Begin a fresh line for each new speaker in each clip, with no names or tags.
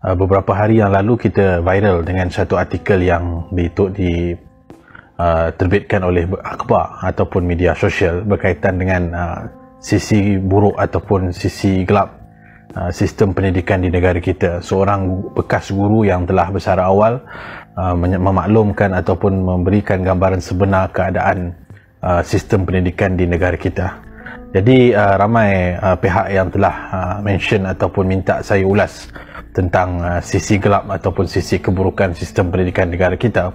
Beberapa hari yang lalu kita viral dengan satu artikel yang diterbitkan oleh akhbar ataupun media sosial berkaitan dengan sisi buruk ataupun sisi gelap sistem pendidikan di negara kita. Seorang bekas guru yang telah bersara awal memaklumkan ataupun memberikan gambaran sebenar keadaan sistem pendidikan di negara kita. Jadi ramai pihak yang telah mention ataupun minta saya ulas tentang sisi gelap ataupun sisi keburukan sistem pendidikan negara kita.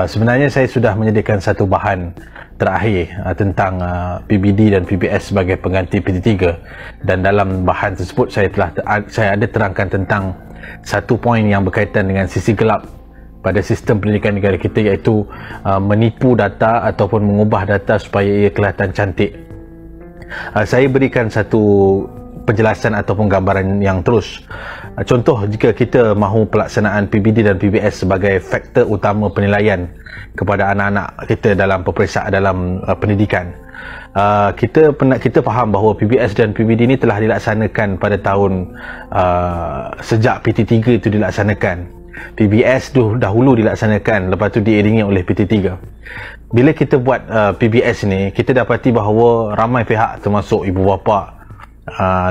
Sebenarnya saya sudah menyediakan satu bahan terakhir tentang PBD dan PBS sebagai pengganti PT3, dan dalam bahan tersebut saya ada terangkan tentang satu poin yang berkaitan dengan sisi gelap pada sistem pendidikan negara kita, iaitu menipu data ataupun mengubah data supaya ia kelihatan cantik. Saya berikan satu penjelasan ataupun gambaran yang terus. Contoh, jika kita mahu pelaksanaan PBD dan PBS sebagai faktor utama penilaian kepada anak-anak kita dalam peperiksaan dalam pendidikan, kita faham bahawa PBS dan PBD ini telah dilaksanakan pada tahun sejak PT3 itu dilaksanakan. PBS dahulu dilaksanakan, lepas tu diiringi oleh PT3. Bila kita buat PBS ni, kita dapati bahawa ramai pihak termasuk ibu bapa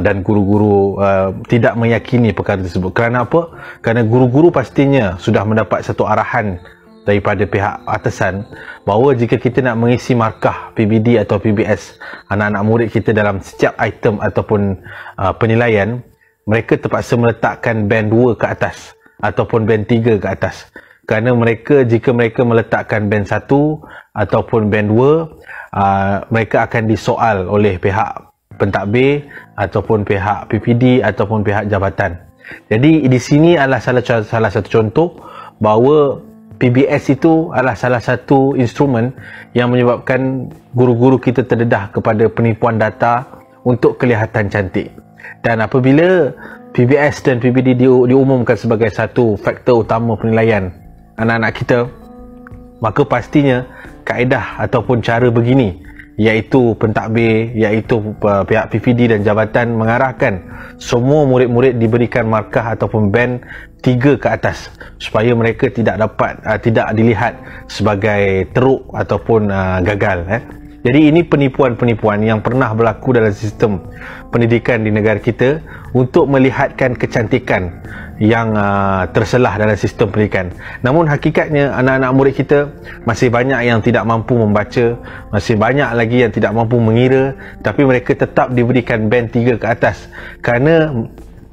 dan guru-guru tidak meyakini perkara tersebut. Kerana apa? Kerana guru-guru pastinya sudah mendapat satu arahan daripada pihak atasan bahawa jika kita nak mengisi markah PBD atau PBS anak-anak murid kita dalam setiap item ataupun penilaian, mereka terpaksa meletakkan band 2 ke atas ataupun band 3 ke atas. Kerana jika mereka meletakkan band 1 ataupun band 2, mereka akan disoal oleh pihak pentadbir ataupun pihak PPD ataupun pihak jabatan. Jadi di sini adalah salah satu contoh bahawa PBS itu adalah salah satu instrumen yang menyebabkan guru-guru kita terdedah kepada penipuan data untuk kelihatan cantik. Dan apabila PBS dan PBD diumumkan sebagai satu faktor utama penilaian anak-anak kita, maka pastinya kaedah ataupun cara begini, iaitu pentadbir, iaitu pihak PPD dan jabatan mengarahkan semua murid-murid diberikan markah ataupun band 3 ke atas supaya mereka tidak dilihat sebagai teruk ataupun gagal. Jadi ini penipuan-penipuan yang pernah berlaku dalam sistem pendidikan di negara kita untuk melihatkan kecantikan yang terselah dalam sistem pendidikan. Namun hakikatnya anak-anak murid kita masih banyak yang tidak mampu membaca, masih banyak lagi yang tidak mampu mengira, tapi mereka tetap diberikan band 3 ke atas kerana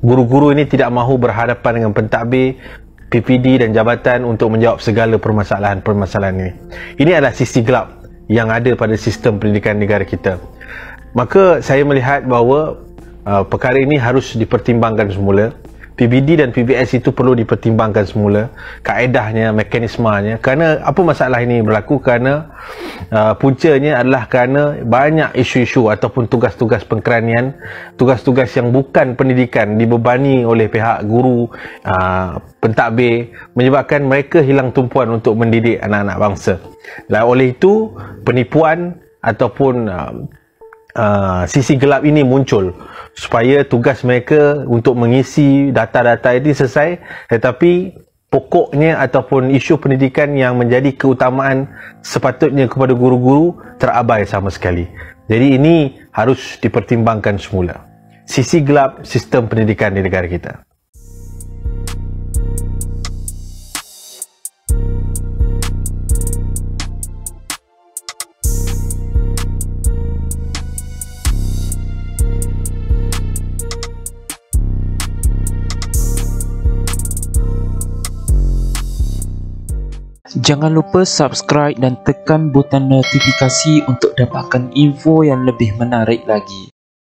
guru-guru ini tidak mahu berhadapan dengan pentadbir, PPD dan jabatan untuk menjawab segala permasalahan-permasalahan ini. Ini adalah sisi gelap yang ada pada sistem pendidikan negara kita. Maka saya melihat bahawa perkara ini harus dipertimbangkan semula. PBD dan PBS itu perlu dipertimbangkan semula, kaedahnya, mekanismenya. Kerana apa masalah ini berlaku? Kerana puncanya adalah kerana banyak isu-isu ataupun tugas-tugas pengkeranian, tugas-tugas yang bukan pendidikan dibebani oleh pihak guru, pentadbir, menyebabkan mereka hilang tumpuan untuk mendidik anak-anak bangsa. Oleh itu, penipuan ataupun sisi gelap ini muncul supaya tugas mereka untuk mengisi data-data ini selesai, tetapi pokoknya ataupun isu pendidikan yang menjadi keutamaan sepatutnya kepada guru-guru terabai sama sekali. Jadi ini harus dipertimbangkan semula. Sisi gelap sistem pendidikan di negara kita.
Jangan lupa subscribe dan tekan butang notifikasi untuk dapatkan info yang lebih menarik lagi.